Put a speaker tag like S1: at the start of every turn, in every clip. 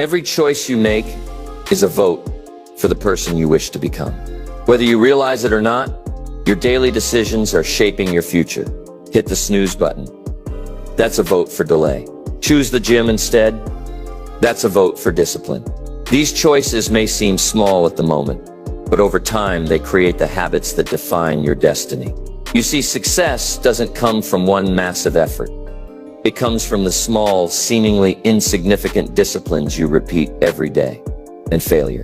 S1: Every choice you make is a vote for the person you wish to become. Whether you realize it or not, your daily decisions are shaping your future. Hit the snooze button. That's a vote for delay. Choose the gym instead. That's a vote for discipline. These choices may seem small at the moment, but over time they create the habits that define your destiny. You see, success doesn't come from one massive effort. It comes from the small, seemingly insignificant disciplines you repeat every day. And failure,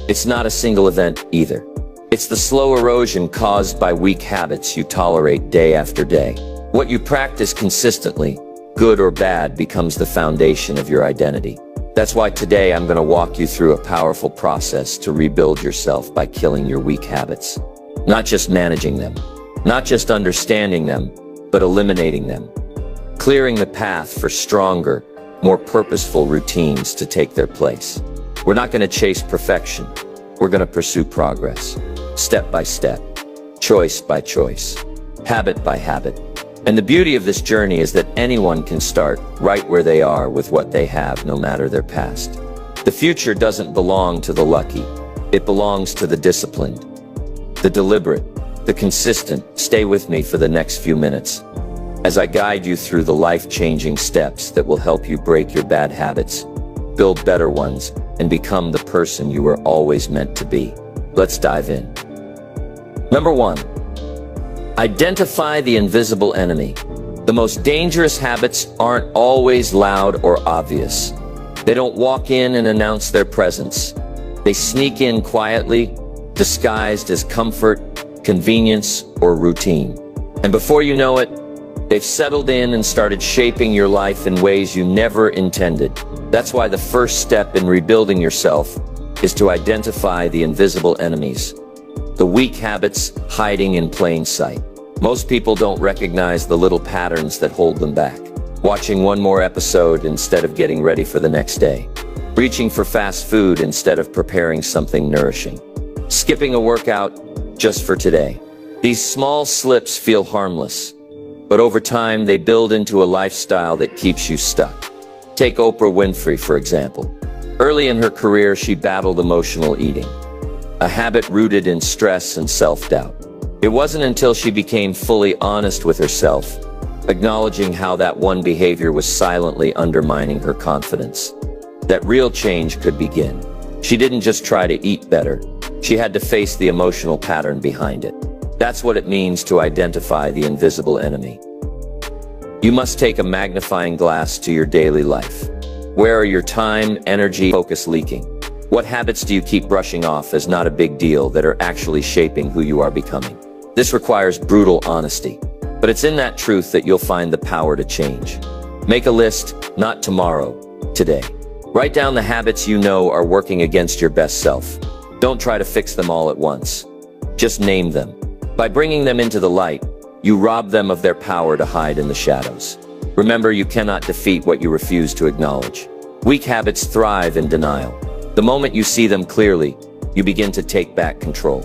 S1: it's not a single event either. It's the slow erosion caused by weak habits you tolerate day after day. What you practice consistently, good or bad, becomes the foundation of your identity. That's why today I'm going to walk you through a powerful process to rebuild yourself by killing your weak habits. Not just managing them, not just understanding them, but eliminating them. Clearing the path for stronger, more purposeful routines to take their place. We're not going to chase perfection. We're going to pursue progress. Step by step, choice by choice, habit by habit. And the beauty of this journey is that anyone can start right where they are with what they have, no matter their past. The future doesn't belong to the lucky. It belongs to the disciplined, the deliberate, the consistent. Stay with me for the next few minutes as I guide you through the life-changing steps that will help you break your bad habits, build better ones, and become the person you were always meant to be. Let's dive in. Number 1. Identify the invisible enemy. The most dangerous habits aren't always loud or obvious. They don't walk in and announce their presence. They sneak in quietly, disguised as comfort, convenience, or routine. And before you know it, they've settled in and started shaping your life in ways you never intended. That's why the first step in rebuilding yourself is to identify the invisible enemies, the weak habits hiding in plain sight. Most people don't recognize the little patterns that hold them back. Watching one more episode instead of getting ready for the next day. Reaching for fast food instead of preparing something nourishing. Skipping a workout just for today. These small slips feel harmless, but over time they build into a lifestyle that keeps you stuck. Take Oprah Winfrey, for example. Early in her career, she battled emotional eating, a habit rooted in stress and self-doubt. It wasn't until she became fully honest with herself, acknowledging how that one behavior was silently undermining her confidence, that real change could begin. She didn't just try to eat better. She had to face the emotional pattern behind it. That's what it means to identify the invisible enemy. You must take a magnifying glass to your daily life. Where are your time, energy, focus leaking? What habits do you keep brushing off as not a big deal that are actually shaping who you are becoming? This requires brutal honesty, but it's in that truth that you'll find the power to change. Make a list, not tomorrow, today. Write down the habits you know are working against your best self. Don't try to fix them all at once. Just name them. By bringing them into the light, you rob them of their power to hide in the shadows. Remember, you cannot defeat what you refuse to acknowledge. Weak habits thrive in denial. The moment you see them clearly, you begin to take back control.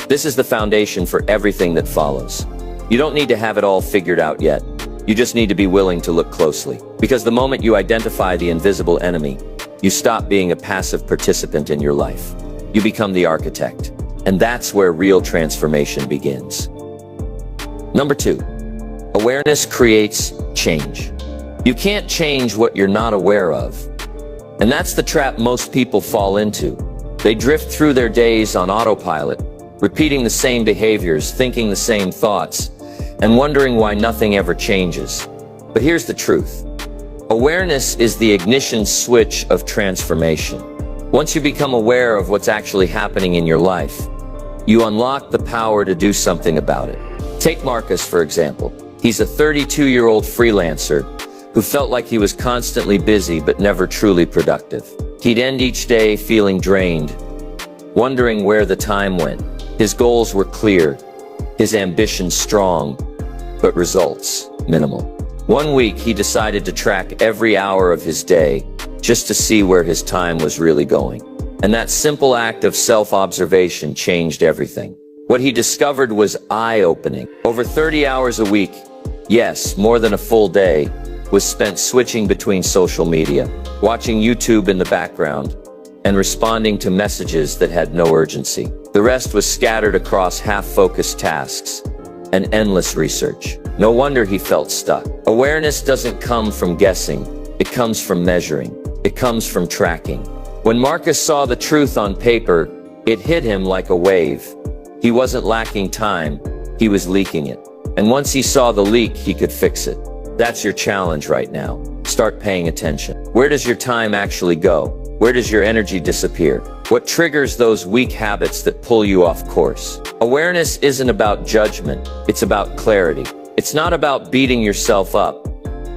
S1: This is the foundation for everything that follows. You don't need to have it all figured out yet. You just need to be willing to look closely. Because the moment you identify the invisible enemy, you stop being a passive participant in your life. You become the architect. And that's where real transformation begins. Number 2, awareness creates change. You can't change what you're not aware of. And that's the trap most people fall into. They drift through their days on autopilot, repeating the same behaviors, thinking the same thoughts, and wondering why nothing ever changes. But here's the truth. Awareness is the ignition switch of transformation. Once you become aware of what's actually happening in your life, you unlock the power to do something about it. Take Marcus, for example. He's a 32-year-old freelancer who felt like he was constantly busy but never truly productive. He'd end each day feeling drained, wondering where the time went. His goals were clear, his ambitions strong, but results minimal. One week, he decided to track every hour of his day just to see where his time was really going. And that simple act of self-observation changed everything. What he discovered was eye-opening. Over 30 hours a week, yes, more than a full day, was spent switching between social media, watching YouTube in the background, and responding to messages that had no urgency. The rest was scattered across half-focused tasks and endless research. No wonder he felt stuck. Awareness doesn't come from guessing, it comes from measuring. It comes from tracking. When Marcus saw the truth on paper, it hit him like a wave. He wasn't lacking time, he was leaking it. And once he saw the leak, he could fix it. That's your challenge right now. Start paying attention. Where does your time actually go? Where does your energy disappear? What triggers those weak habits that pull you off course? Awareness isn't about judgment, it's about clarity. It's not about beating yourself up,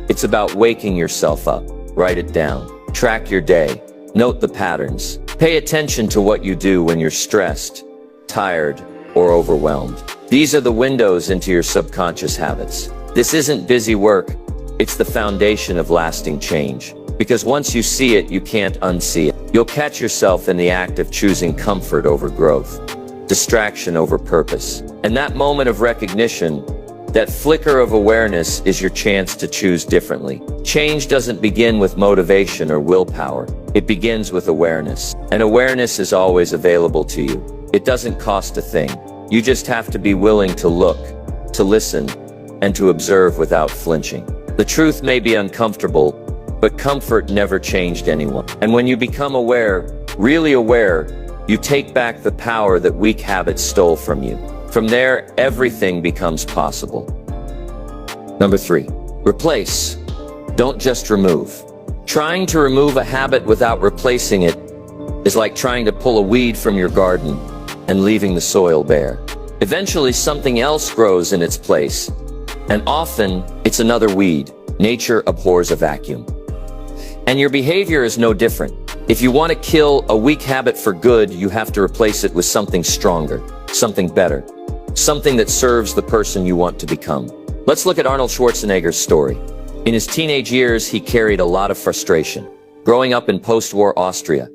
S1: it's about waking yourself up. Write it down. Track your day. Note the patterns. Pay attention to what you do when you're stressed, tired, or overwhelmed. These are the windows into your subconscious habits. This isn't busy work, it's the foundation of lasting change. Because once you see it, you can't unsee it. You'll catch yourself in the act of choosing comfort over growth, distraction over purpose. And that moment of recognition, that flicker of awareness, is your chance to choose differently. Change doesn't begin with motivation or willpower. It begins with awareness. And awareness is always available to you. It doesn't cost a thing. You just have to be willing to look, to listen, and to observe without flinching. The truth may be uncomfortable, but comfort never changed anyone. And when you become aware, really aware, you take back the power that weak habits stole from you. From there, everything becomes possible. Number 3, replace. Don't just remove. Trying to remove a habit without replacing it is like trying to pull a weed from your garden and leaving the soil bare. Eventually, something else grows in its place, and often it's another weed. Nature abhors a vacuum. And your behavior is no different. If you want to kill a weak habit for good, you have to replace it with something stronger, something better, something that serves the person you want to become. Let's look at Arnold Schwarzenegger's story. In his teenage years, he carried a lot of frustration. Growing up in post-war Austria,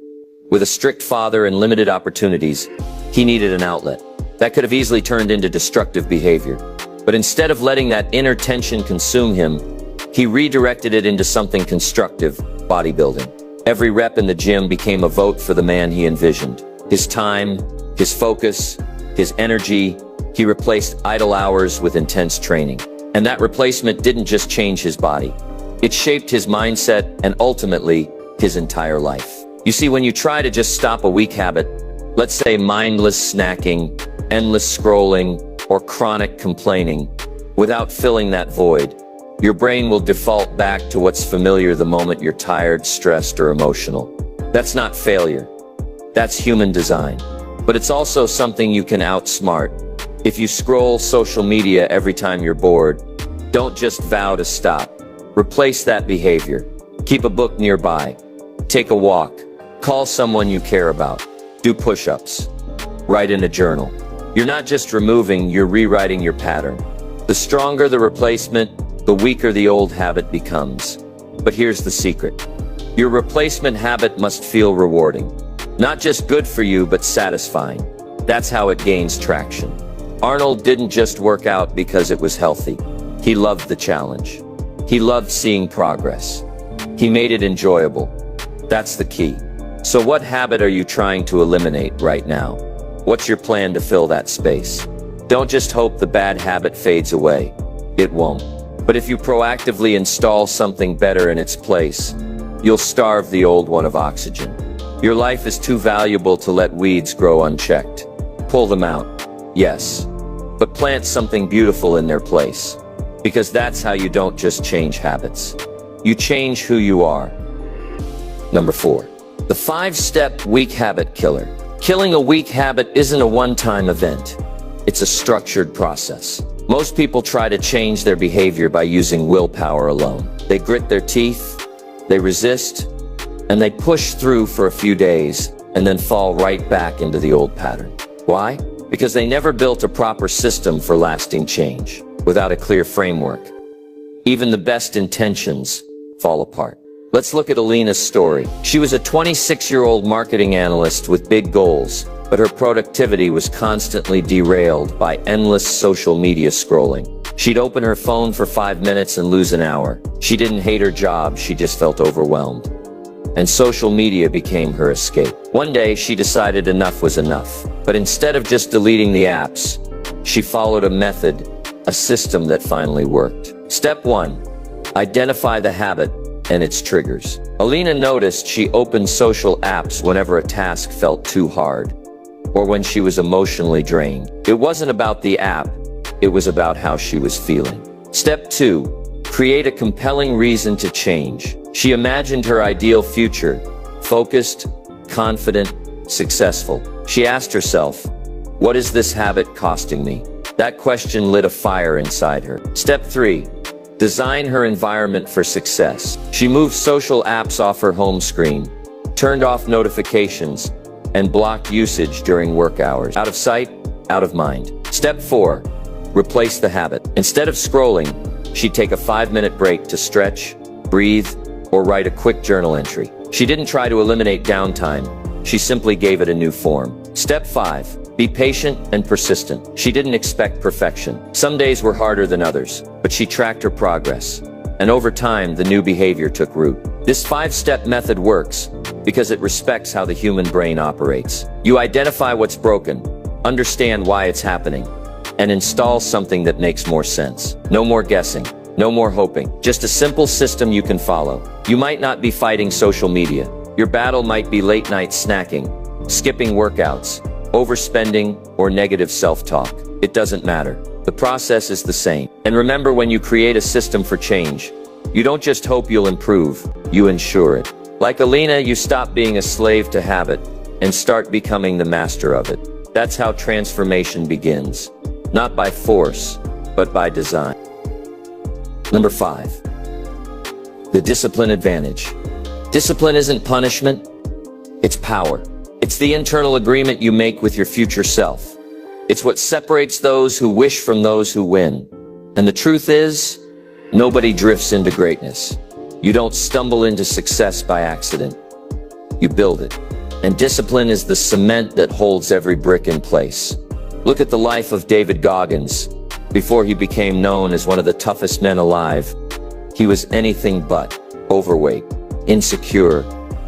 S1: with a strict father and limited opportunities, he needed an outlet. That could have easily turned into destructive behavior. But instead of letting that inner tension consume him, he redirected it into something constructive: bodybuilding. Every rep in the gym became a vote for the man he envisioned. His time, his focus, his energy, he replaced idle hours with intense training. And that replacement didn't just change his body. It shaped his mindset and ultimately his entire life. You see, when you try to just stop a weak habit, let's say mindless snacking, endless scrolling, or chronic complaining, without filling that void, your brain will default back to what's familiar the moment you're tired, stressed, or emotional. That's not failure. That's human design. But it's also something you can outsmart. If you scroll social media every time you're bored, don't just vow to stop. Replace that behavior. Keep a book nearby. Take a walk. Call someone you care about. Do push-ups. Write in a journal. You're not just removing, you're rewriting your pattern. The stronger the replacement, the weaker the old habit becomes. But here's the secret. Your replacement habit must feel rewarding. Not just good for you, but satisfying. That's how it gains traction. Arnold didn't just work out because it was healthy. He loved the challenge. He loved seeing progress. He made it enjoyable. That's the key. So what habit are you trying to eliminate right now? What's your plan to fill that space? Don't just hope the bad habit fades away. It won't. But if you proactively install something better in its place, you'll starve the old one of oxygen. Your life is too valuable to let weeds grow unchecked. Pull them out, yes, but plant something beautiful in their place. Because that's how you don't just change habits. You change who you are. Number 4, the 5-step weak habit killer. Killing a weak habit isn't a one-time event. It's a structured process. Most people try to change their behavior by using willpower alone. They grit their teeth, they resist, and they push through for a few days and then fall right back into the old pattern. Why? Because they never built a proper system for lasting change. Without a clear framework, even the best intentions fall apart. Let's look at Alina's story. She was a 26-year-old marketing analyst with big goals, but her productivity was constantly derailed by endless social media scrolling. She'd open her phone for 5 minutes and lose an hour. She didn't hate her job, she just felt overwhelmed. And social media became her escape. One day, she decided enough was enough. But instead of just deleting the apps, she followed a method, a system that finally worked. Step 1. Identify the habit and its triggers. Alina noticed she opened social apps whenever a task felt too hard, or when she was emotionally drained. It wasn't about the app, it was about how she was feeling. Step 2. Create a compelling reason to change. She imagined her ideal future, focused, confident, successful. She asked herself, what is this habit costing me? That question lit a fire inside her. Step 3. Design her environment for success. She moved social apps off her home screen, turned off notifications, and blocked usage during work hours. Out of sight, out of mind. Step 4. Replace the habit. Instead of scrolling, she'd take a 5-minute break to stretch, breathe, or write a quick journal entry. She didn't try to eliminate downtime. She simply gave it a new form. Step 5. Be patient and persistent. She didn't expect perfection. Some days were harder than others, but she tracked her progress. And over time, the new behavior took root. This 5-step method works because it respects how the human brain operates. You identify what's broken, understand why it's happening, and install something that makes more sense. No more guessing. No more hoping. Just a simple system you can follow. You might not be fighting social media. Your battle might be late-night snacking, skipping workouts, overspending, or negative self-talk. It doesn't matter. The process is the same. And remember, when you create a system for change, you don't just hope you'll improve, you ensure it. Like Alina, you stop being a slave to habit and start becoming the master of it. That's how transformation begins. Not by force, but by design. Number 5. The discipline advantage. Discipline isn't punishment, it's power. It's the internal agreement you make with your future self. It's what separates those who wish from those who win. And the truth is, nobody drifts into greatness. You don't stumble into success by accident. You build it. And discipline is the cement that holds every brick in place. Look at the life of David Goggins. Before he became known as one of the toughest men alive, he was anything but overweight, insecure,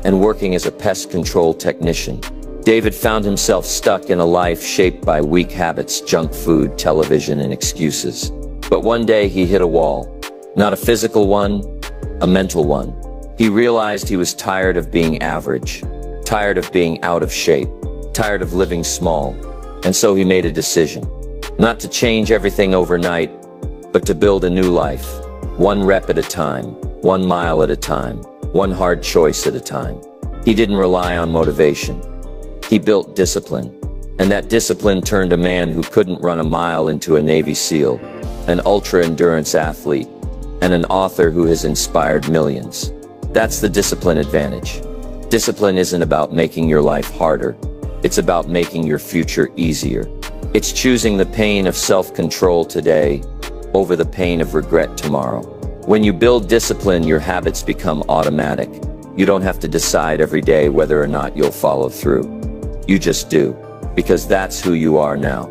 S1: and working as a pest control technician. David found himself stuck in a life shaped by weak habits, junk food, television, and excuses. But one day he hit a wall. Not a physical one, a mental one. He realized he was tired of being average, tired of being out of shape, tired of living small. And so he made a decision. Not to change everything overnight, but to build a new life. One rep at a time, 1 mile at a time, one hard choice at a time. He didn't rely on motivation. He built discipline. And that discipline turned a man who couldn't run a mile into a Navy SEAL, an ultra-endurance athlete, and an author who has inspired millions. That's the discipline advantage. Discipline isn't about making your life harder. It's about making your future easier. It's choosing the pain of self-control today over the pain of regret tomorrow. When you build discipline, your habits become automatic. You don't have to decide every day whether or not you'll follow through. You just do, because that's who you are now.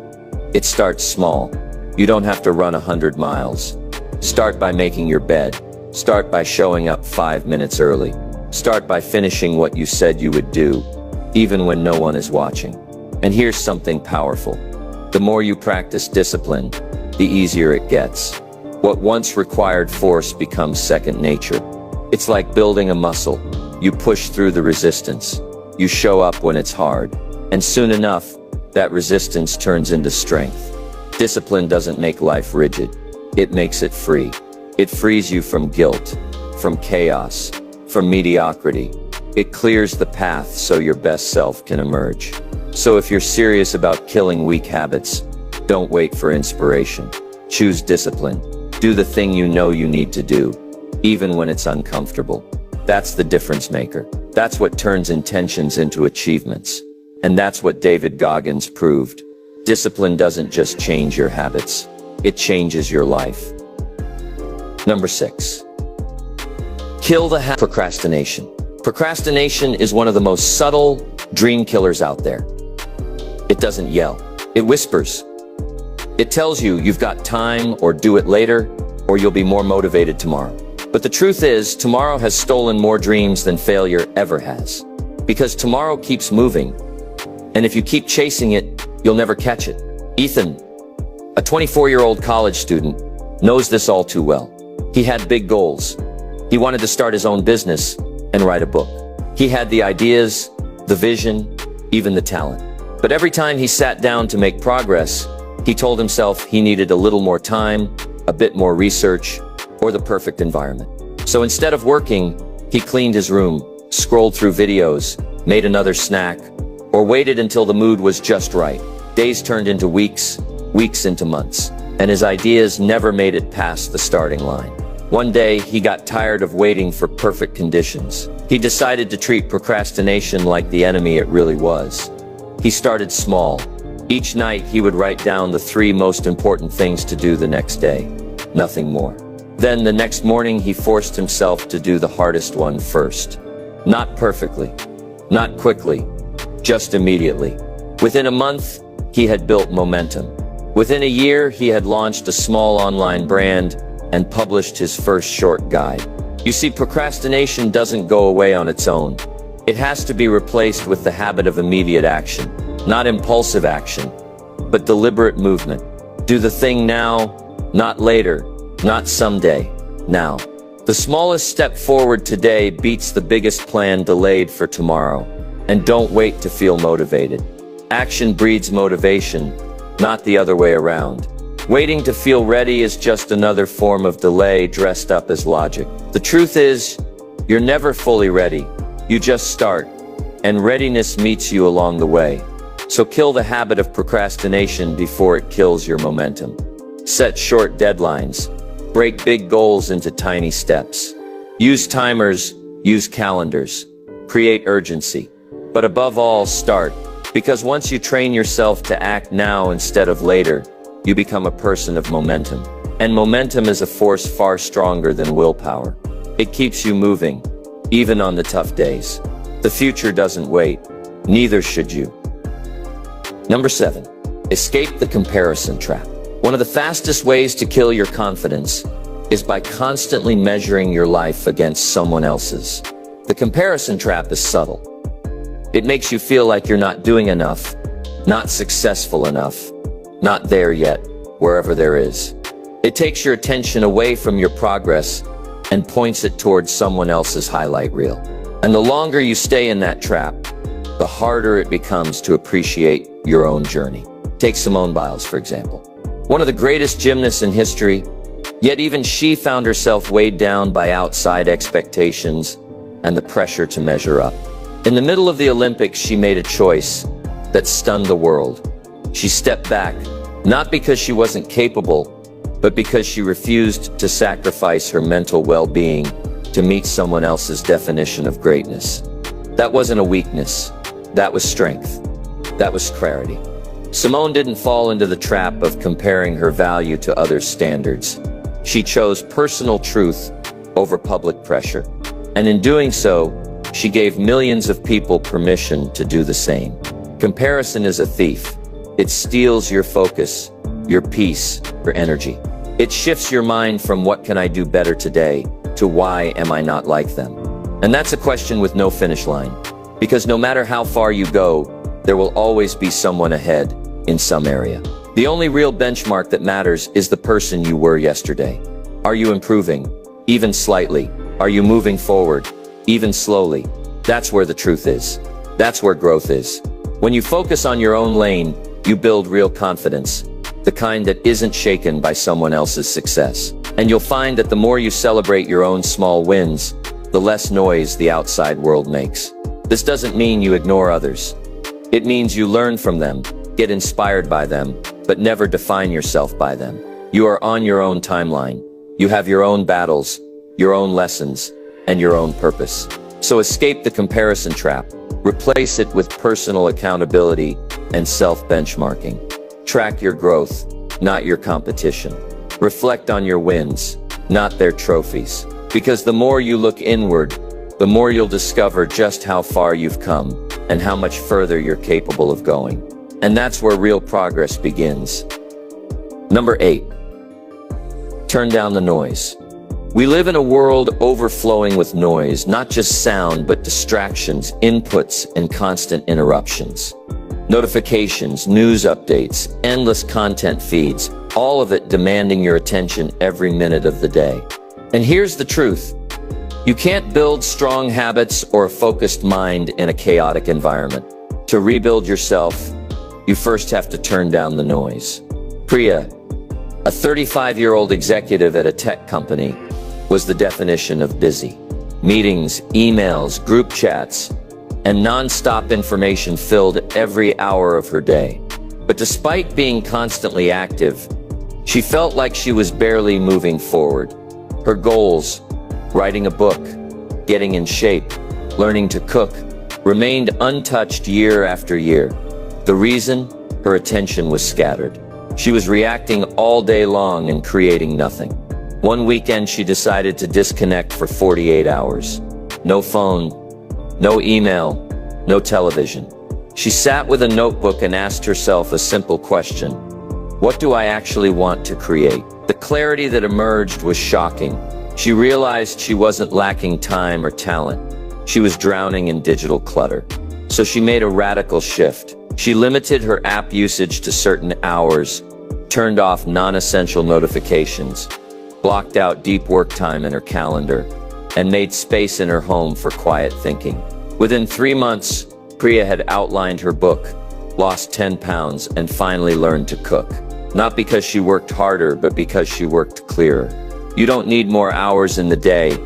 S1: It starts small. You don't have to run 100 miles. Start by making your bed. Start by showing up 5 minutes early. Start by finishing what you said you would do, even when no one is watching. And here's something powerful. The more you practice discipline, the easier it gets. What once required force becomes second nature. It's like building a muscle. You push through the resistance. You show up when it's hard. And soon enough, that resistance turns into strength. Discipline doesn't make life rigid. It makes it free. It frees you from guilt, from chaos, from mediocrity. It clears the path so your best self can emerge. So if you're serious about killing weak habits, don't wait for inspiration. Choose discipline. Do the thing you know you need to do, even when it's uncomfortable. That's the difference maker. That's what turns intentions into achievements. And that's what David Goggins proved. Discipline doesn't just change your habits, it changes your life. Number 6. Kill the habit. Procrastination. Procrastination is one of the most subtle dream killers out there. It doesn't yell. It whispers. It tells you you've got time, or do it later, or you'll be more motivated tomorrow. But the truth is, tomorrow has stolen more dreams than failure ever has. Because tomorrow keeps moving, and if you keep chasing it, you'll never catch it. Ethan, a 24-year-old college student, knows this all too well. He had big goals. He wanted to start his own business and write a book. He had the ideas, the vision, even the talent. But every time he sat down to make progress, he told himself he needed a little more time, a bit more research, or the perfect environment. So instead of working, he cleaned his room, scrolled through videos, made another snack, or waited until the mood was just right. Days turned into weeks, weeks into months, and his ideas never made it past the starting line. One day, he got tired of waiting for perfect conditions. He decided to treat procrastination like the enemy it really was. He started small. Each night, he would write down the 3 most important things to do the next day. Nothing more. Then the next morning, he forced himself to do the hardest one first. Not perfectly, not quickly, just immediately. Within a month, he had built momentum. Within a year, he had launched a small online brand and published his first short guide. You see, procrastination doesn't go away on its own. It has to be replaced with the habit of immediate action. Not impulsive action, but deliberate movement. Do the thing now, not later, not someday, now. The smallest step forward today beats the biggest plan delayed for tomorrow. And don't wait to feel motivated. Action breeds motivation, not the other way around. Waiting to feel ready is just another form of delay dressed up as logic. The truth is, you're never fully ready. You just start, and readiness meets you along the way. So kill the habit of procrastination before it kills your momentum. Set short deadlines. Break big goals into tiny steps. Use timers, use calendars. Create urgency. But above all, start. Because once you train yourself to act now instead of later, you become a person of momentum. And momentum is a force far stronger than willpower. It keeps you moving, even on the tough days. The future doesn't wait. Neither should you. Number 7. Escape the comparison trap. One of the fastest ways to kill your confidence is by constantly measuring your life against someone else's. The comparison trap is subtle. It makes you feel like you're not doing enough, not successful enough, not there yet, wherever there is. It takes your attention away from your progress and points it towards someone else's highlight reel. And the longer you stay in that trap, the harder it becomes to appreciate your own journey. Take Simone Biles, for example. One of the greatest gymnasts in history, yet even she found herself weighed down by outside expectations and the pressure to measure up. In the middle of the Olympics, she made a choice that stunned the world. She stepped back, not because she wasn't capable, but because she refused to sacrifice her mental well-being to meet someone else's definition of greatness. That wasn't a weakness. That was strength. That was clarity. Simone didn't fall into the trap of comparing her value to others' standards. She chose personal truth over public pressure. And in doing so, she gave millions of people permission to do the same. Comparison is a thief. It steals your focus, your peace, your energy. It shifts your mind from what can I do better today to why am I not like them? And that's a question with no finish line. Because no matter how far you go, there will always be someone ahead in some area. The only real benchmark that matters is the person you were yesterday. Are you improving? Even slightly? Are you moving forward? Even slowly? That's where the truth is. That's where growth is. When you focus on your own lane, you build real confidence, the kind that isn't shaken by someone else's success. And you'll find that the more you celebrate your own small wins, the less noise the outside world makes. This doesn't mean you ignore others. It means you learn from them, get inspired by them, but never define yourself by them. You are on your own timeline. You have your own battles, your own lessons, and your own purpose. So escape the comparison trap. Replace it with personal accountability and self-benchmarking. Track your growth, not your competition. Reflect on your wins, not their trophies. Because the more you look inward, the more you'll discover just how far you've come and how much further you're capable of going. And that's where real progress begins. Number 8. Turn down the noise. We live in a world overflowing with noise, not just sound, but distractions, inputs, and constant interruptions. Notifications, news updates, endless content feeds, all of it demanding your attention every minute of the day. And here's the truth. You can't build strong habits or a focused mind in a chaotic environment. To rebuild yourself, you first have to turn down the noise. Priya, a 35-year-old executive at a tech company, was the definition of busy. Meetings, emails, group chats, and non-stop information filled every hour of her day. But despite being constantly active, she felt like she was barely moving forward. Her goals, writing a book, getting in shape, learning to cook, remained untouched year after year. The reason? Her attention was scattered. She was reacting all day long and creating nothing. One weekend she decided to disconnect for 48 hours. No phone, no email, no television. She sat with a notebook and asked herself a simple question. What do I actually want to create? The clarity that emerged was shocking. She realized she wasn't lacking time or talent. She was drowning in digital clutter. So she made a radical shift. She limited her app usage to certain hours, turned off non-essential notifications, blocked out deep work time in her calendar, and made space in her home for quiet thinking. Within 3 months, Priya had outlined her book, lost 10 pounds, and finally learned to cook. Not because she worked harder, but because she worked clearer. You don't need more hours in the day.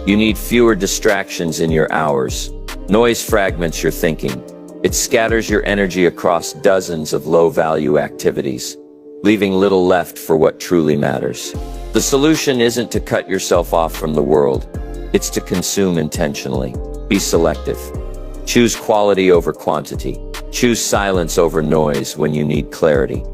S1: You need fewer distractions in your hours. Noise fragments your thinking. It scatters your energy across dozens of low-value activities, leaving little left for what truly matters. The solution isn't to cut yourself off from the world. It's to consume intentionally. Be selective. Choose quality over quantity. Choose silence over noise when you need clarity.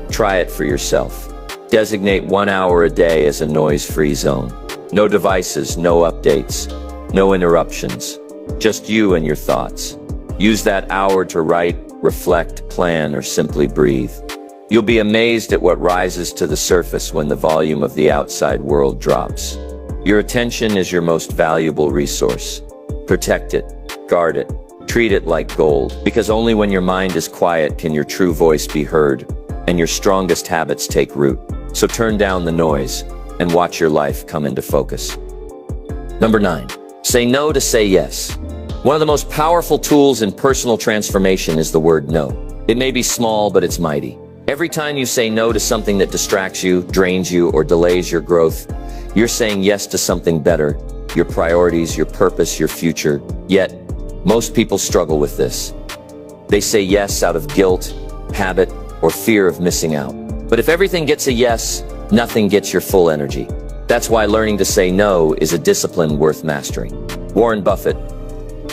S1: Try it for yourself. Designate 1 hour a day as a noise-free zone. No devices, no updates, no interruptions. Just you and your thoughts. Use that hour to write, reflect, plan, or simply breathe. You'll be amazed at what rises to the surface when the volume of the outside world drops. Your attention is your most valuable resource. Protect it, guard it, treat it like gold, because only when your mind is quiet can your true voice be heard and your strongest habits take root. So turn down the noise and watch your life come into focus. Number 9, say no to say yes. One of the most powerful tools in personal transformation is the word no. It may be small, but it's mighty. Every time you say no to something that distracts you, drains you, or delays your growth, you're saying yes to something better, your priorities, your purpose, your future. Yet, most people struggle with this. They say yes out of guilt, habit, or fear of missing out. But if everything gets a yes, nothing gets your full energy. That's why learning to say no is a discipline worth mastering. Warren Buffett,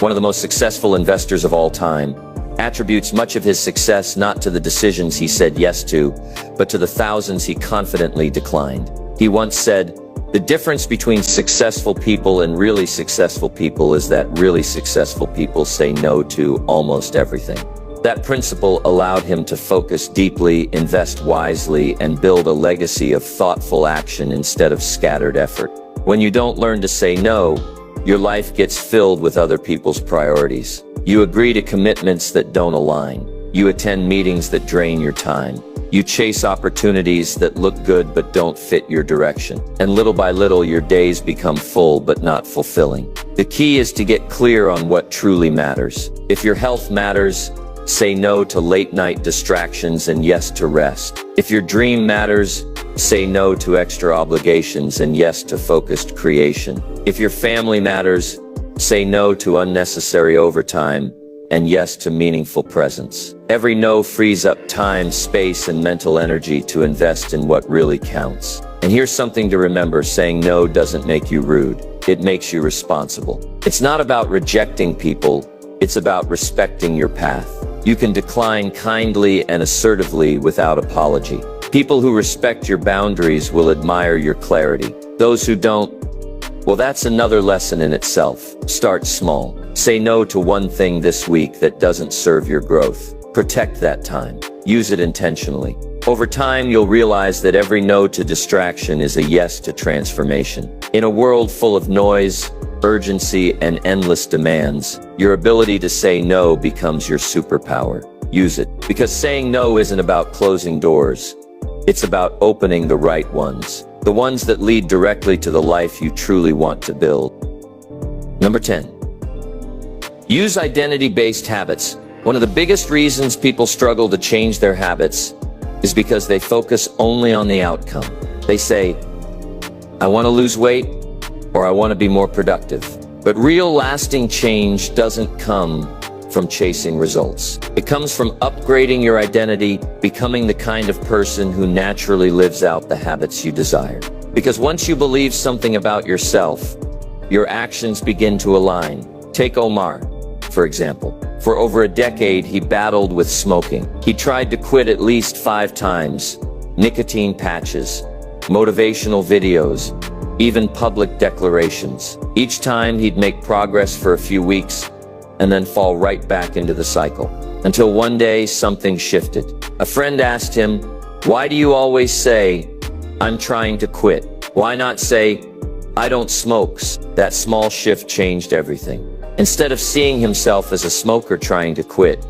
S1: one of the most successful investors of all time, attributes much of his success not to the decisions he said yes to, but to the thousands he confidently declined. He once said, "The difference between successful people and really successful people is that really successful people say no to almost everything." That principle allowed him to focus deeply, invest wisely, and build a legacy of thoughtful action instead of scattered effort. When you don't learn to say no, your life gets filled with other people's priorities. You agree to commitments that don't align. You attend meetings that drain your time. You chase opportunities that look good but don't fit your direction. And little by little, your days become full but not fulfilling. The key is to get clear on what truly matters. If your health matters, say no to late-night distractions and yes to rest. If your dream matters, say no to extra obligations and yes to focused creation. If your family matters, say no to unnecessary overtime and yes to meaningful presence. Every no frees up time, space, and mental energy to invest in what really counts. And here's something to remember: saying no doesn't make you rude. It makes you responsible. It's not about rejecting people. It's about respecting your path. You can decline kindly and assertively without apology. People who respect your boundaries will admire your clarity. Those who don't, well, that's another lesson in itself. Start small. Say no to one thing this week that doesn't serve your growth. Protect that time. Use it intentionally. Over time, you'll realize that every no to distraction is a yes to transformation. In a world full of noise, urgency, and endless demands, your ability to say no becomes your superpower. Use it. Because saying no isn't about closing doors. It's about opening the right ones. The ones that lead directly to the life you truly want to build. Number 10. Use identity-based habits. One of the biggest reasons people struggle to change their habits is because they focus only on the outcome. They say, I want to lose weight, or I want to be more productive. But real lasting change doesn't come from chasing results. It comes from upgrading your identity, becoming the kind of person who naturally lives out the habits you desire. Because once you believe something about yourself, your actions begin to align. Take Omar, for example. For over a decade, he battled with smoking. He tried to quit at least 5 times. Nicotine patches, motivational videos, even public declarations. Each time he'd make progress for a few weeks and then fall right back into the cycle. Until one day, something shifted. A friend asked him, why do you always say, I'm trying to quit? Why not say, I don't smoke? That small shift changed everything. Instead of seeing himself as a smoker trying to quit,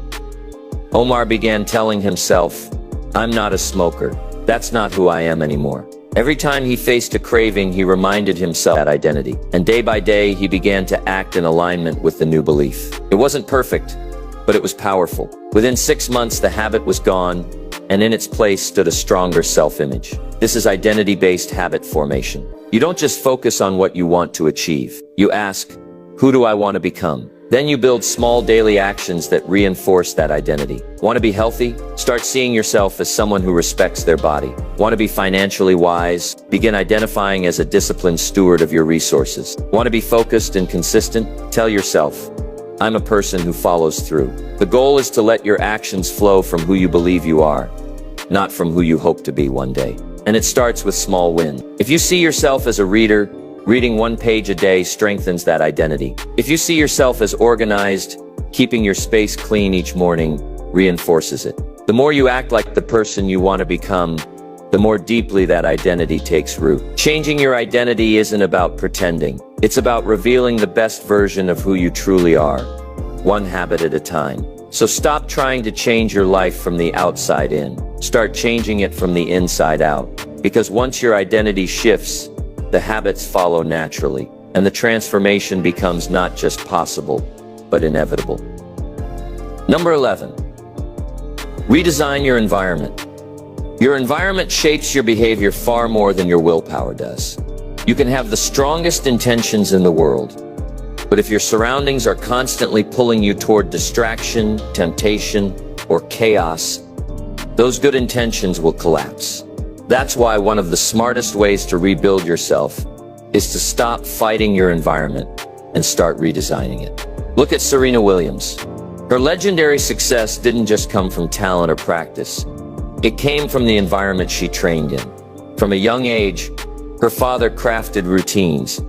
S1: Omar began telling himself, I'm not a smoker. That's not who I am anymore. Every time he faced a craving, he reminded himself that identity. And day by day, he began to act in alignment with the new belief. It wasn't perfect, but it was powerful. Within 6 months, the habit was gone, and in its place stood a stronger self-image. This is identity-based habit formation. You don't just focus on what you want to achieve. You ask, who do I want to become? Then you build small daily actions that reinforce that identity. Want to be healthy? Start seeing yourself as someone who respects their body. Want to be financially wise? Begin identifying as a disciplined steward of your resources. Want to be focused and consistent? Tell yourself, I'm a person who follows through. The goal is to let your actions flow from who you believe you are, not from who you hope to be one day. And it starts with small wins. If you see yourself as a reader, reading 1 page a day strengthens that identity. If you see yourself as organized, keeping your space clean each morning reinforces it. The more you act like the person you want to become, the more deeply that identity takes root. Changing your identity isn't about pretending. It's about revealing the best version of who you truly are, one habit at a time. So stop trying to change your life from the outside in. Start changing it from the inside out. Because once your identity shifts, the habits follow naturally, and the transformation becomes not just possible, but inevitable. Number 11. Redesign your environment. Your environment shapes your behavior far more than your willpower does. You can have the strongest intentions in the world, but if your surroundings are constantly pulling you toward distraction, temptation, or chaos, those good intentions will collapse. That's why one of the smartest ways to rebuild yourself is to stop fighting your environment and start redesigning it. Look at Serena Williams. Her legendary success didn't just come from talent or practice. It came from the environment she trained in. From a young age, her father crafted routines,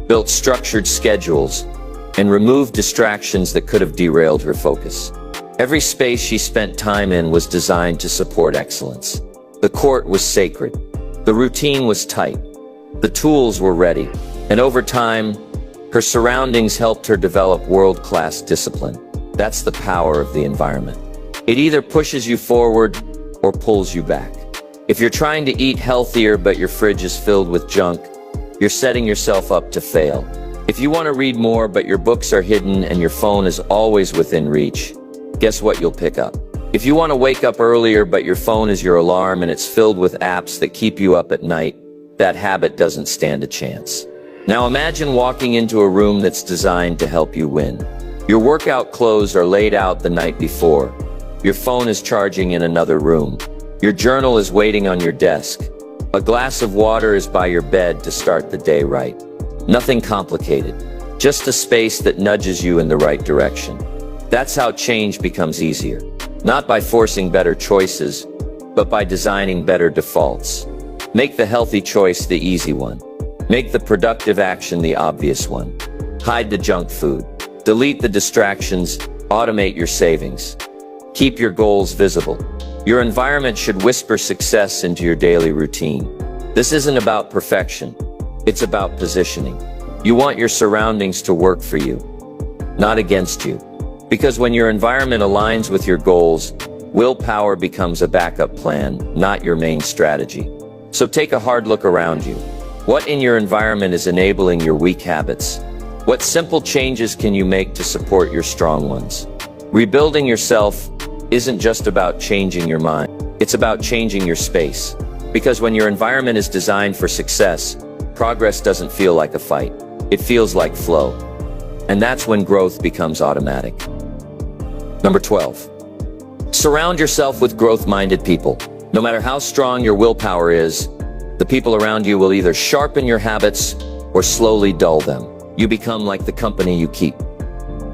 S1: built structured schedules, and removed distractions that could have derailed her focus. Every space she spent time in was designed to support excellence. The court was sacred. The routine was tight. The tools were ready. And over time, her surroundings helped her develop world-class discipline. That's the power of the environment. It either pushes you forward or pulls you back. If you're trying to eat healthier but your fridge is filled with junk, you're setting yourself up to fail. If you want to read more but your books are hidden and your phone is always within reach, guess what you'll pick up? If you want to wake up earlier but your phone is your alarm and it's filled with apps that keep you up at night, that habit doesn't stand a chance. Now imagine walking into a room that's designed to help you win. Your workout clothes are laid out the night before. Your phone is charging in another room. Your journal is waiting on your desk. A glass of water is by your bed to start the day right. Nothing complicated, just a space that nudges you in the right direction. That's how change becomes easier. Not by forcing better choices, but by designing better defaults. Make the healthy choice the easy one. Make the productive action the obvious one. Hide the junk food. Delete the distractions. Automate your savings. Keep your goals visible. Your environment should whisper success into your daily routine. This isn't about perfection. It's about positioning. You want your surroundings to work for you, not against you. Because when your environment aligns with your goals, willpower becomes a backup plan, not your main strategy. So take a hard look around you. What in your environment is enabling your weak habits? What simple changes can you make to support your strong ones? Rebuilding yourself isn't just about changing your mind. It's about changing your space. Because when your environment is designed for success, progress doesn't feel like a fight. It feels like flow. And that's when growth becomes automatic. Number 12. Surround yourself with growth-minded people. No matter how strong your willpower is, the people around you will either sharpen your habits or slowly dull them. You become like the company you keep,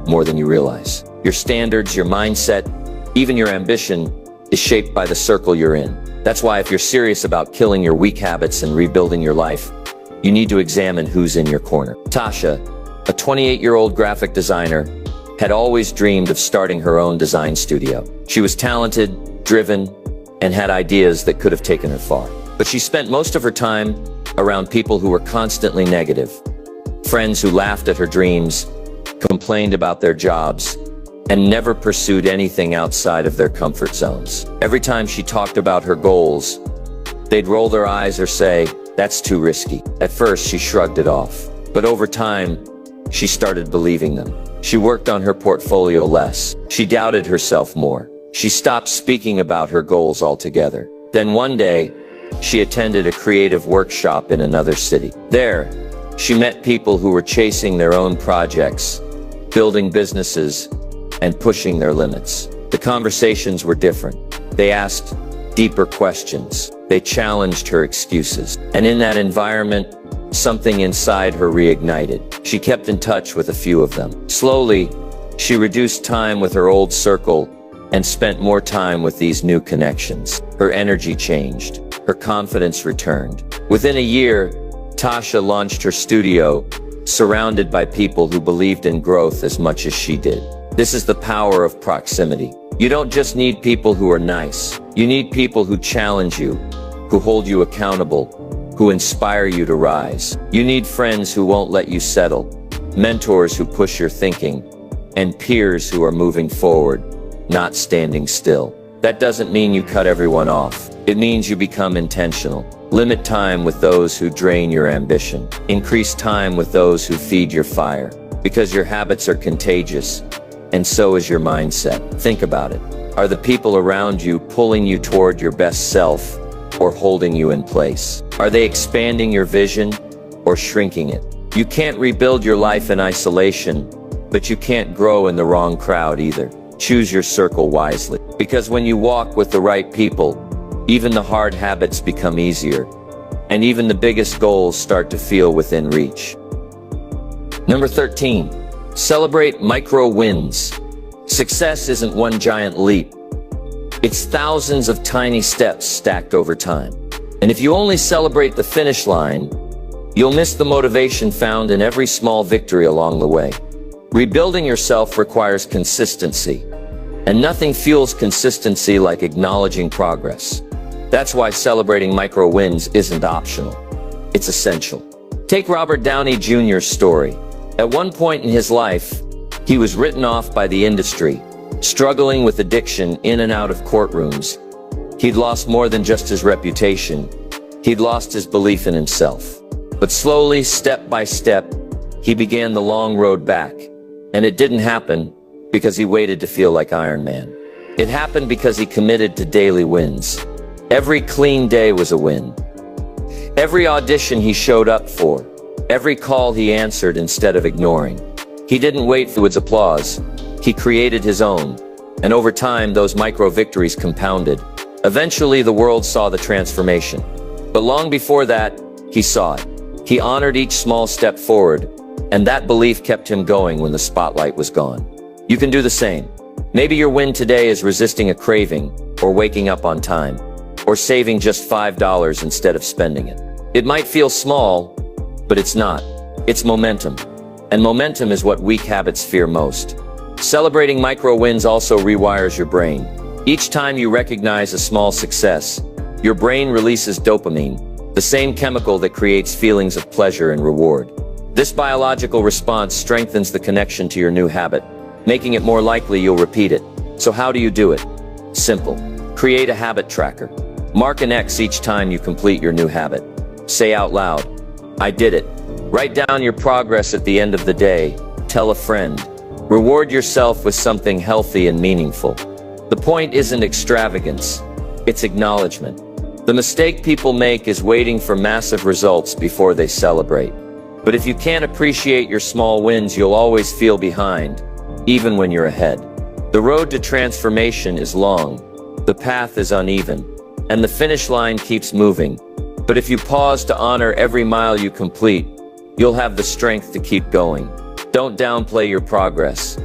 S1: more than you realize. Your standards, your mindset, even your ambition is shaped by the circle you're in. That's why if you're serious about killing your weak habits and rebuilding your life, you need to examine who's in your corner. Tasha, a 28-year-old graphic designer, had always dreamed of starting her own design studio. She was talented, driven, and had ideas that could have taken her far. But she spent most of her time around people who were constantly negative. Friends who laughed at her dreams, complained about their jobs, and never pursued anything outside of their comfort zones. Every time she talked about her goals, they'd roll their eyes or say, "That's too risky." At first, she shrugged it off. But over time, she started believing them. She worked on her portfolio less. She doubted herself more. She stopped speaking about her goals altogether. Then one day, she attended a creative workshop in another city. There, she met people who were chasing their own projects, building businesses, and pushing their limits. The conversations were different. They asked deeper questions. They challenged her excuses. And in that environment, something inside her reignited. She kept in touch with a few of them. Slowly, she reduced time with her old circle and spent more time with these new connections. Her energy changed. Her confidence returned. Within a year, Tasha launched her studio, surrounded by people who believed in growth as much as she did. This is the power of proximity. You don't just need people who are nice. You need people who challenge you, who hold you accountable, who inspire you to rise. You need friends who won't let you settle, mentors who push your thinking, and peers who are moving forward, not standing still. That doesn't mean you cut everyone off. It means you become intentional. Limit time with those who drain your ambition. Increase time with those who feed your fire. Because your habits are contagious, and so is your mindset. Think about it. Are the people around you pulling you toward your best self or holding you in place? Are they expanding your vision or shrinking it? You can't rebuild your life in isolation, but you can't grow in the wrong crowd either. Choose your circle wisely. Because when you walk with the right people, even the hard habits become easier, and even the biggest goals start to feel within reach. Number 13. Celebrate micro wins. Success isn't one giant leap. It's thousands of tiny steps stacked over time. And if you only celebrate the finish line, you'll miss the motivation found in every small victory along the way. Rebuilding yourself requires consistency, and nothing fuels consistency like acknowledging progress. That's why celebrating micro wins isn't optional. It's essential. Take Robert Downey Jr.'s story. At one point in his life, he was written off by the industry, struggling with addiction in and out of courtrooms. He'd lost more than just his reputation. He'd lost his belief in himself. But slowly, step by step, he began the long road back. And it didn't happen because he waited to feel like Iron Man. It happened because he committed to daily wins. Every clean day was a win. Every audition he showed up for. Every call he answered instead of ignoring. He didn't wait for its applause. He created his own. And over time, those micro victories compounded. Eventually, the world saw the transformation. But long before that, he saw it. He honored each small step forward, and that belief kept him going when the spotlight was gone. You can do the same. Maybe your win today is resisting a craving, or waking up on time, or saving just $5 instead of spending it. It might feel small, but it's not. It's momentum. And momentum is what weak habits fear most. Celebrating micro wins also rewires your brain. Each time you recognize a small success, your brain releases dopamine, the same chemical that creates feelings of pleasure and reward. This biological response strengthens the connection to your new habit, making it more likely you'll repeat it. So how do you do it? Simple. Create a habit tracker. Mark an X each time you complete your new habit. Say out loud, "I did it." Write down your progress at the end of the day. Tell a friend. Reward yourself with something healthy and meaningful. The point isn't extravagance, it's acknowledgement. The mistake people make is waiting for massive results before they celebrate. But if you can't appreciate your small wins, you'll always feel behind, even when you're ahead. The road to transformation is long, the path is uneven, and the finish line keeps moving. But if you pause to honor every mile you complete, you'll have the strength to keep going. Don't downplay your progress.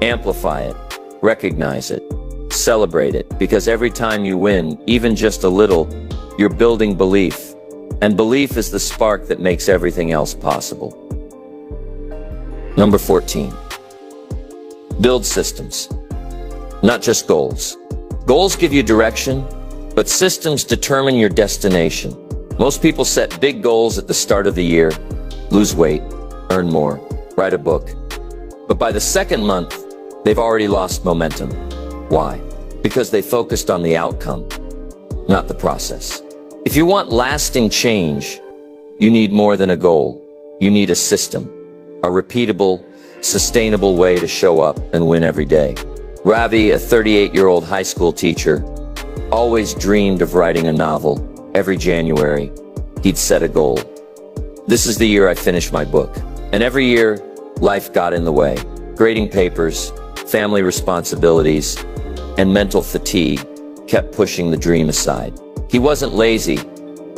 S1: Amplify it. Recognize it. Celebrate it, because every time you win, even just a little, you're building belief. And belief is the spark that makes everything else possible. Number 14. Build systems, not just goals. Goals give you direction, but systems determine your destination. Most people set big goals at the start of the year: lose weight, earn more, write a book. But by the second month, they've already lost momentum. Why? Because they focused on the outcome, not the process. If you want lasting change, you need more than a goal. You need a system, a repeatable, sustainable way to show up and win every day. Ravi, a 38-year-old high school teacher, always dreamed of writing a novel. Every January, he'd set a goal. This is the year I finish my book. And every year, life got in the way. Grading papers, family responsibilities, and mental fatigue kept pushing the dream aside. He wasn't lazy,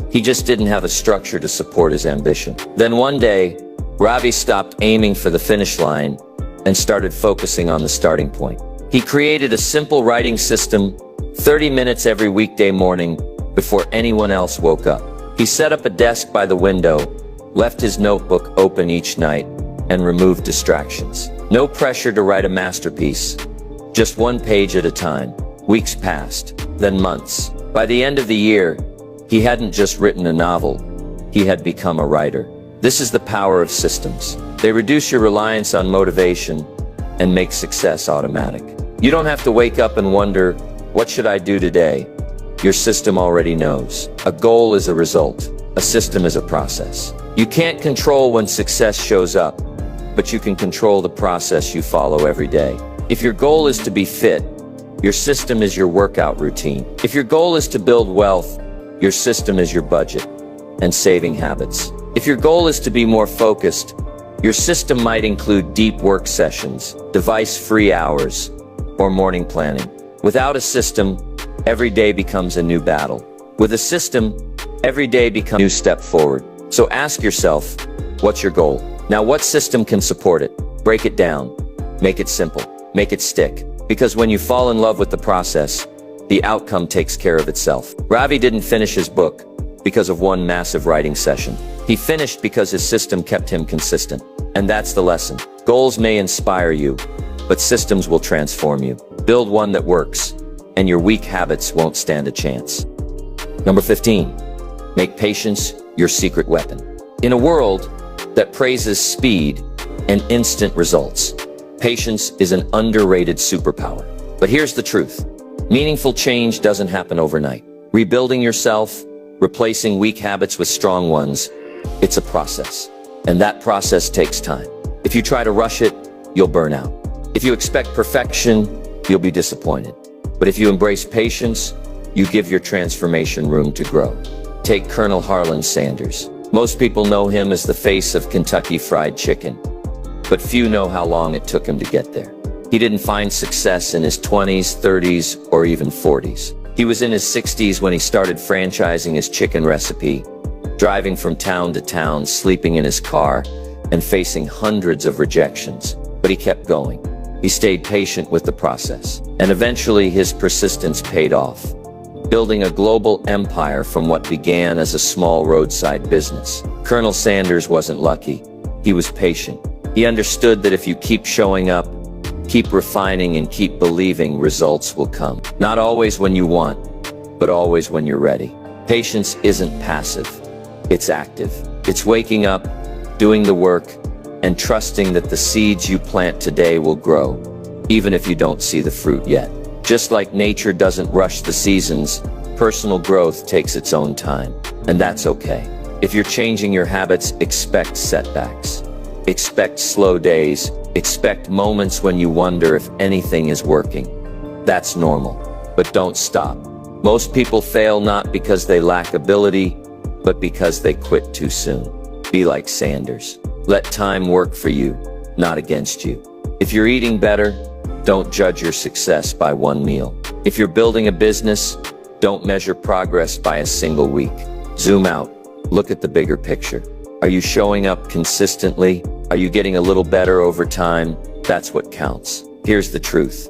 S1: he just didn't have a structure to support his ambition. Then one day, Ravi stopped aiming for the finish line and started focusing on the starting point. He created a simple writing system, 30 minutes every weekday morning before anyone else woke up. He set up a desk by the window, left his notebook open each night, and removed distractions. No pressure to write a masterpiece, just one page at a time. Weeks passed, then months. By the end of the year, he hadn't just written a novel, he had become a writer. This is the power of systems. They reduce your reliance on motivation and make success automatic. You don't have to wake up and wonder, what should I do today? Your system already knows. A goal is a result. A system is a process. You can't control when success shows up, but you can control the process you follow every day. If your goal is to be fit, your system is your workout routine. If your goal is to build wealth, your system is your budget and saving habits. If your goal is to be more focused, your system might include deep work sessions, device-free hours, or morning planning. Without a system, every day becomes a new battle. With a system, every day becomes a new step forward. So ask yourself, what's your goal? Now, what system can support it? Break it down. Make it simple. Make it stick. Because when you fall in love with the process, the outcome takes care of itself. Ravi didn't finish his book because of one massive writing session. He finished because his system kept him consistent. And that's the lesson. Goals may inspire you, but systems will transform you. Build one that works, and your weak habits won't stand a chance. Number 15, make patience your secret weapon. In a world that praises speed and instant results, patience is an underrated superpower. But here's the truth. Meaningful change doesn't happen overnight. Rebuilding yourself, replacing weak habits with strong ones, it's a process. And that process takes time. If you try to rush it, you'll burn out. If you expect perfection, you'll be disappointed. But if you embrace patience, you give your transformation room to grow. Take Colonel Harlan Sanders. Most people know him as the face of Kentucky Fried Chicken, but few know how long it took him to get there. He didn't find success in his 20s, 30s, or even 40s. He was in his 60s when he started franchising his chicken recipe, driving from town to town, sleeping in his car, and facing hundreds of rejections. But he kept going. He stayed patient with the process, and eventually his persistence paid off, building a global empire from what began as a small roadside business. Colonel Sanders wasn't lucky. He was patient. He understood that if you keep showing up, Keep refining and keep believing results will come. Not always when you want, but always when you're ready. Patience isn't passive, it's active. It's waking up, doing the work, and trusting that the seeds you plant today will grow, even if you don't see the fruit yet. Just like nature doesn't rush the seasons, personal growth takes its own time, and that's okay. If you're changing your habits, expect setbacks. Expect slow days. Expect moments when you wonder if anything is working. That's normal, but don't stop. Most people fail not because they lack ability, but because they quit too soon. Be like Sanders. Let time work for you, not against you. If you're eating better, don't judge your success by one meal. If you're building a business, don't measure progress by a single week. Zoom out. Look at the bigger picture. Are you showing up consistently? Are you getting a little better over time? That's what counts. Here's the truth.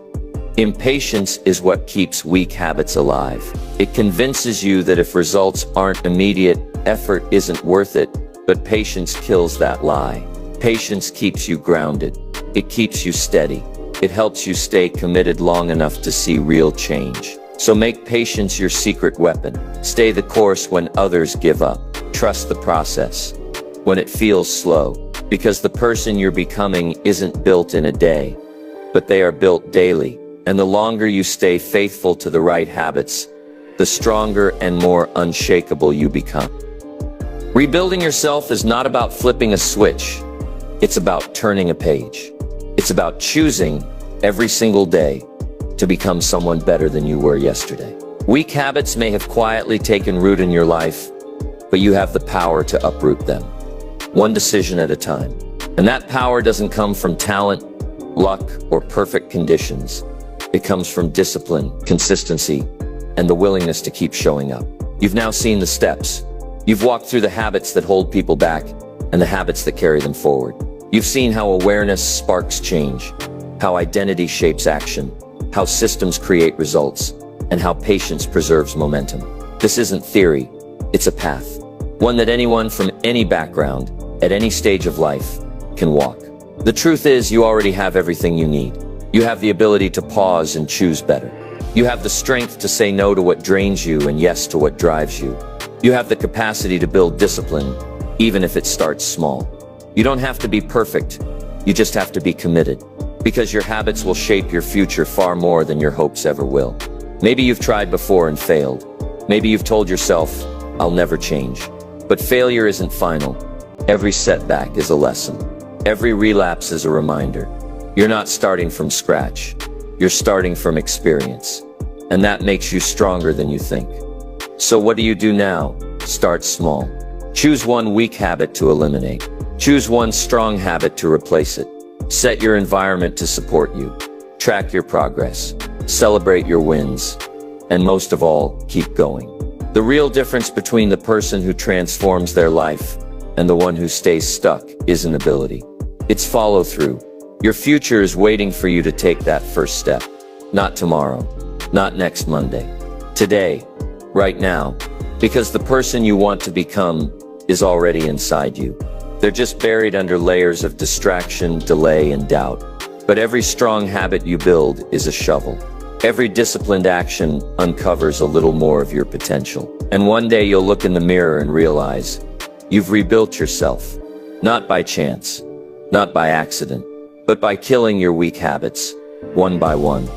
S1: Impatience is what keeps weak habits alive. It convinces you that if results aren't immediate, effort isn't worth it, but patience kills that lie. Patience keeps you grounded. It keeps you steady. It helps you stay committed long enough to see real change. So make patience your secret weapon. Stay the course when others give up. Trust the process when it feels slow, because the person you're becoming isn't built in a day, but they are built daily. And the longer you stay faithful to the right habits, the stronger and more unshakable you become. Rebuilding yourself is not about flipping a switch. It's about turning a page. It's about choosing every single day to become someone better than you were yesterday. Weak habits may have quietly taken root in your life, but you have the power to uproot them, one decision at a time. And that power doesn't come from talent, luck, or perfect conditions. It comes from discipline, consistency, and the willingness to keep showing up. You've now seen the steps. You've walked through the habits that hold people back and the habits that carry them forward. You've seen how awareness sparks change, how identity shapes action, how systems create results, and how patience preserves momentum. This isn't theory, it's a path. One that anyone from any background, at any stage of life, can walk. The truth is, you already have everything you need. You have the ability to pause and choose better. You have the strength to say no to what drains you and yes to what drives you. You have the capacity to build discipline, even if it starts small. You don't have to be perfect, you just have to be committed. Because your habits will shape your future far more than your hopes ever will. Maybe you've tried before and failed. Maybe you've told yourself, I'll never change. But failure isn't final. Every setback is a lesson. Every relapse is a reminder. You're not starting from scratch. You're starting from experience. And that makes you stronger than you think. So what do you do now? Start small. Choose one weak habit to eliminate. Choose one strong habit to replace it. Set your environment to support you. Track your progress. Celebrate your wins. And most of all, keep going. The real difference between the person who transforms their life and the one who stays stuck isn't ability. It's follow-through. Your future is waiting for you to take that first step. Not tomorrow. Not next Monday. Today. Right now. Because the person you want to become is already inside you. They're just buried under layers of distraction, delay, and doubt. But every strong habit you build is a shovel. Every disciplined action uncovers a little more of your potential. And one day you'll look in the mirror and realize you've rebuilt yourself. Not by chance, not by accident, but by killing your weak habits, one by one.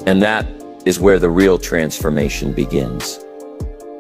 S1: And that is where the real transformation begins.